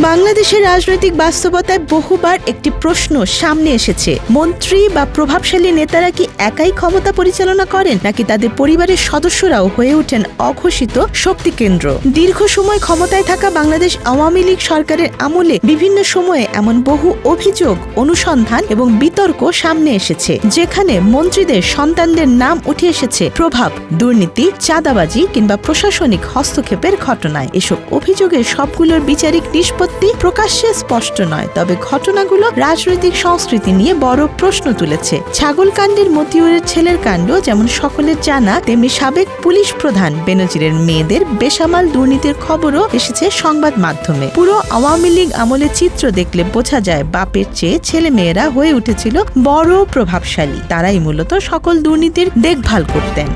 বাংলাদেশের রাজনৈতিক বাস্তবতায় বহুবার একটি প্রশ্ন সামনে এসেছে, মন্ত্রী বা প্রভাবশালী নেতারা কি একাই ক্ষমতা পরিচালনা করেন, নাকি তাদের পরিবারের সদস্যরাও হয়ে ওঠেন অঘোষিত শক্তি কেন্দ্র? দীর্ঘ সময় ক্ষমতায় থাকা বাংলাদেশ আওয়ামী লীগ সরকারের আমলে বিভিন্ন সময়ে এমন বহু অভিযোগ, অনুসন্ধান এবং বিতর্ক সামনে এসেছে, যেখানে মন্ত্রীদের সন্তানদের নাম উঠে এসেছে প্রভাব, দুর্নীতি, চাঁদাবাজি কিংবা প্রশাসনিক হস্তক্ষেপের ঘটনায়। এসব অভিযোগের সবগুলোর বিচারিক নিষ্পত্তি প্রকাশ্যে স্পষ্ট নয়, তবে ঘটনাগুলো রাজনৈতিক সংস্কৃতি নিয়ে বড় প্রশ্ন তুলেছে। ছাগলকাণ্ডের মতিউরের ছেলের কাণ্ড যেমন সকলের জানা, তেমনি সাবেক পুলিশ প্রধান বেনজিরের মেয়েদের বেসামাল দুর্নীতির খবরও এসেছে সংবাদ মাধ্যমে। পুরো আওয়ামী লীগ আমলে চিত্র দেখলে বোঝা যায় বাপের চেয়ে ছেলে মেয়েরা হয়ে উঠেছিল বড় প্রভাবশালী। তারাই মূলত সকল দুর্নীতির দেখভাল করতেন।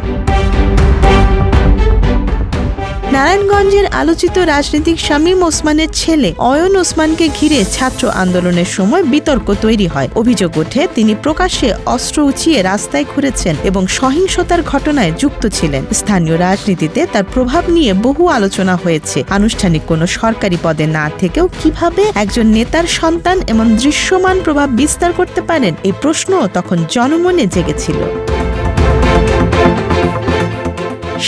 নারায়ণগঞ্জের আলোচিত রাজনীতিক শামীম ওসমানের ছেলে অয়ন ওসমানকে ঘিরে ছাত্র আন্দোলনের সময় বিতর্ক তৈরি হয়। অভিযোগ ওঠে তিনি প্রকাশ্যে অস্ত্র উঁচিয়ে রাস্তায় ঘুরেছেন এবং সহিংসতার ঘটনায় যুক্ত ছিলেন। স্থানীয় রাজনীতিতে তার প্রভাব নিয়ে বহু আলোচনা হয়েছে। আনুষ্ঠানিক কোনো সরকারি পদে না থেকেও কিভাবে একজন নেতার সন্তান এমন দৃশ্যমান প্রভাব বিস্তার করতে পারেন, এই প্রশ্ন তখন জনমনে জেগেছিল।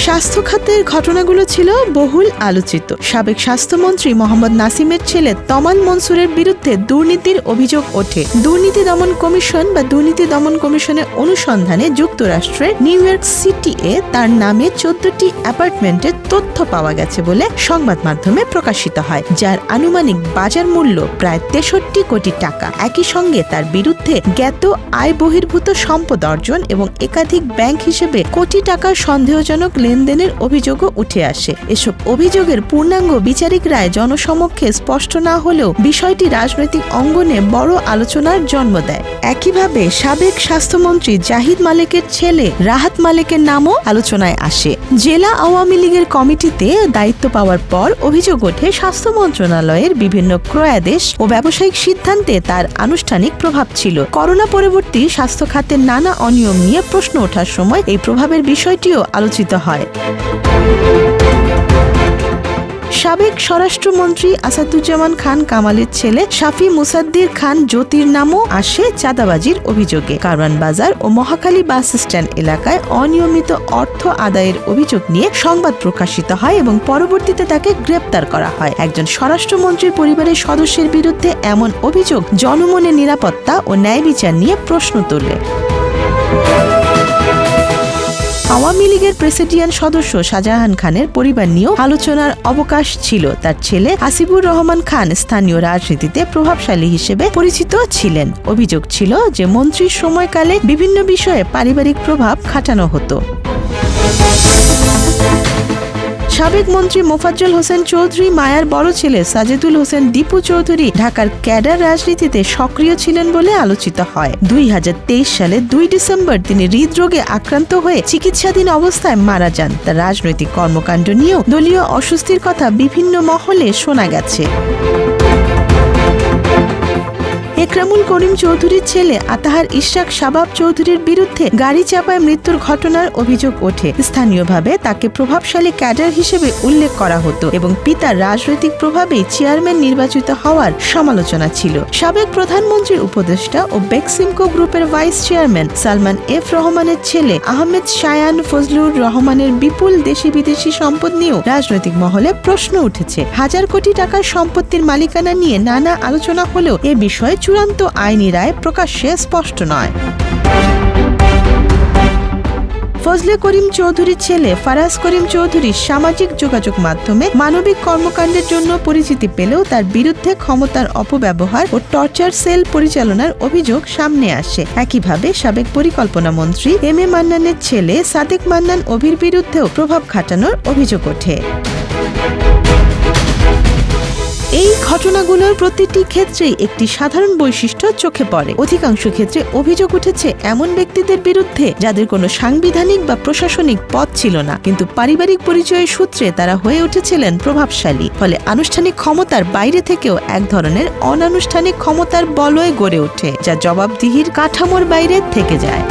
স্বাস্থ্য খাতের ঘটনাগুলো ছিল বহুল আলোচিত। সাবেক স্বাস্থ্যমন্ত্রী মোহাম্মদ নাসিমের ছেলে তমাল মনসুরের বিরুদ্ধে দুর্নীতির অভিযোগ ওঠে। দুর্নীতি দমন কমিশন বা দুর্নীতি দমন কমিশনের অনুসন্ধানে যুক্তরাষ্ট্রের নিউ ইয়র্ক সিটিতে তার নামে 14টি অ্যাপার্টমেন্টের তথ্য পাওয়া গেছে বলে সংবাদ মাধ্যমে প্রকাশিত হয়, যার আনুমানিক বাজার মূল্য প্রায় 63 কোটি টাকা। একই সঙ্গে তার বিরুদ্ধে জ্ঞাত আয় বহির্ভূত সম্পদ অর্জন এবং একাধিক ব্যাংক হিসেবে কোটি টাকার সন্দেহজনক লেনদেনের অভিযোগও উঠে আসে। এসব অভিযোগের পূর্ণাঙ্গ বিচারিক রায় জনসমক্ষে স্পষ্ট না হলেও বিষয়টি রাজনৈতিক অঙ্গনে বড় আলোচনার জন্ম দেয়। একইভাবে সাবেক স্বাস্থ্যমন্ত্রী জাহিদ মালেকের ছেলে রাহাত মালেকের নামও আলোচনায় আসে। জেলা আওয়ামী লীগের কমিটিতে দায়িত্ব পাওয়ার পর অভিযোগ ওঠে স্বাস্থ্য মন্ত্রণালয়ের বিভিন্ন ক্রয়াদেশ ও ব্যবসায়িক সিদ্ধান্তে তার আনুষ্ঠানিক প্রভাব ছিল। করোনা পরবর্তী স্বাস্থ্য খাতের নানা অনিয়ম নিয়ে প্রশ্ন ওঠার সময় এই প্রভাবের বিষয়টিও আলোচিত হয়। সাবেক স্বরাষ্ট্রমন্ত্রী আসাদুজ্জামান খান কামালের ছেলে শাফি মুসাদ্দির খান জ্যোতির নামও আসে চাঁদাবাজির অভিযোগে। কারওয়ান বাজার ও মহাখালী বাস স্ট্যান্ড এলাকায় অনিয়মিত অর্থ আদায়ের অভিযোগ নিয়ে সংবাদ প্রকাশিত হয় এবং পরবর্তীতে তাকে গ্রেপ্তার করা হয়। একজন স্বরাষ্ট্রমন্ত্রীর পরিবারের সদস্যের বিরুদ্ধে এমন অভিযোগ জনমনে নিরাপত্তা ও ন্যায় বিচার নিয়ে প্রশ্ন তোলে। আওয়ামী লীগের প্রেসিডিয়াম সদস্য শাহজাহান খানের পরিবার নিয়েও আলোচনার অবকাশ ছিল। তার ছেলে হাসিবুর রহমান খান স্থানীয় রাজনীতিতে প্রভাবশালী হিসেবে পরিচিত ছিলেন। অভিযোগ ছিল যে মন্ত্রীর সময়কালে বিভিন্ন বিষয়ে পারিবারিক প্রভাব খাটানো হতো। সাবেক মন্ত্রী মোফাজ্জল হোসেন চৌধুরী মায়ার বড় ছেলে সাজেদুল হোসেন দীপু চৌধুরী ঢাকার ক্যাডার রাজনীতিতে সক্রিয় ছিলেন বলে আলোচিত হয়। 2023 সালে 2 ডিসেম্বর তিনি হৃদরোগে আক্রান্ত হয়ে চিকিৎসাধীন অবস্থায় মারা যান। তার রাজনৈতিক কর্মকাণ্ড নিয়েও দলীয় অস্বস্তির কথা বিভিন্ন মহলে শোনা গেছে। একরামুল করিম চৌধুরীর ছেলে আতাহার ইশরাক শাবাব চৌধুরীর বিরুদ্ধে গাড়ি চাপায় মৃত্যুর ঘটনার অভিযোগ ওঠে। স্থানীয়ভাবে তাকে প্রভাবশালী ক্যাডার হিসেবে উল্লেখ করা হতো এবং পিতার রাজনৈতিক প্রভাবে চেয়ারম্যান নির্বাচিত হওয়ার সমালোচনা ছিল। সাবেক প্রধানমন্ত্রীর উপদেষ্টা ও বেক্সিমকো গ্রুপের ভাইস চেয়ারম্যান সালমান এফ রহমানের ছেলে আহমেদ শায়ান ফজলুর রহমানের বিপুল দেশি বিদেশি সম্পদ নিয়েও রাজনৈতিক মহলে প্রশ্ন উঠেছে। হাজার কোটি টাকার সম্পত্তির মালিকানা নিয়ে নানা আলোচনা হলেও এ বিষয়ে চূড়ান্ত আইনি রায় প্রকাশ্যে স্পষ্ট নয়। ফজলে করিম চৌধুরীর ছেলে ফারাজ করিম চৌধুরী সামাজিক যোগাযোগ মাধ্যমে মানবিক কর্মকাণ্ডের জন্য পরিচিতি পেলেও তার বিরুদ্ধে ক্ষমতার অপব্যবহার ও টর্চার সেল পরিচালনার অভিযোগ সামনে আসে। একইভাবে সাবেক পরিকল্পনা মন্ত্রী এম এ মান্নানের ছেলে সাদেক মান্নান অভির বিরুদ্ধেও প্রভাব খাটানোর অভিযোগ ওঠে। এই ঘটনাগুলোর প্রতিটি ক্ষেত্রেই একটি সাধারণ বৈশিষ্ট্য চোখে পড়ে। অধিকাংশ ক্ষেত্রে অভিযোগ উঠেছে এমন ব্যক্তিদের বিরুদ্ধে যাদের কোনো সাংবিধানিক বা প্রশাসনিক পদ ছিল না, কিন্তু পারিবারিক পরিচয়ের সূত্রে তারা হয়ে উঠেছিলেন প্রভাবশালী। ফলে আনুষ্ঠানিক ক্ষমতার বাইরে থেকেও এক ধরনের অনানুষ্ঠানিক ক্ষমতার বলয় গড়ে ওঠে, যা জবাবদিহির কাঠামোর বাইরে থেকে যায়।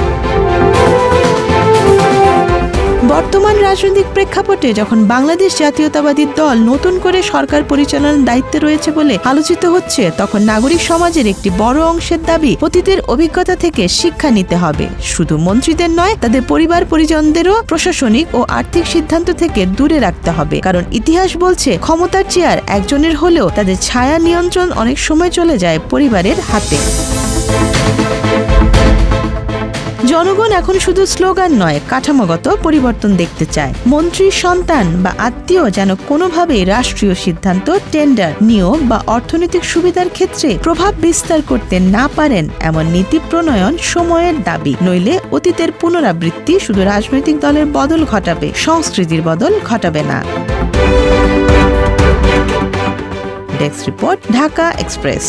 বর্তমান রাজনৈতিক প্রেক্ষাপটে যখন বাংলাদেশ জাতীয়তাবাদী দল নতুন করে সরকার পরিচালনার দায়িত্বে রয়েছে বলে আলোচিত হচ্ছে, তখন নাগরিক সমাজের একটি বড় অংশের দাবি অতীতের অভিজ্ঞতা থেকে শিক্ষা নিতে হবে। শুধু মন্ত্রীদের নয়, তাদের পরিবার পরিজনদেরও প্রশাসনিক ও আর্থিক সিদ্ধান্ত থেকে দূরে রাখতে হবে। কারণ ইতিহাস বলছে, ক্ষমতার চেয়ার একজনের হলেও তাদের ছায়া নিয়ন্ত্রণ অনেক সময় চলে যায় পরিবারের হাতে। জনগণ এখন শুধু স্লোগান নয়, কাঠামোগত পরিবর্তন দেখতে চায়। মন্ত্রীর সন্তান বা আত্মীয় যেন কোনোভাবেই রাষ্ট্রীয় সিদ্ধান্ত, টেন্ডার, নিয়োগ বা অর্থনৈতিক সুবিধার ক্ষেত্রে প্রভাব বিস্তার করতে না পারেন, এমন নীতি প্রণয়ন সময়ের দাবি। নইলে অতীতের পুনরাবৃত্তি শুধু রাজনৈতিক দলের বদল ঘটাবে, সংস্কৃতির বদল ঘটাবে না। Desk report, Dhaka express.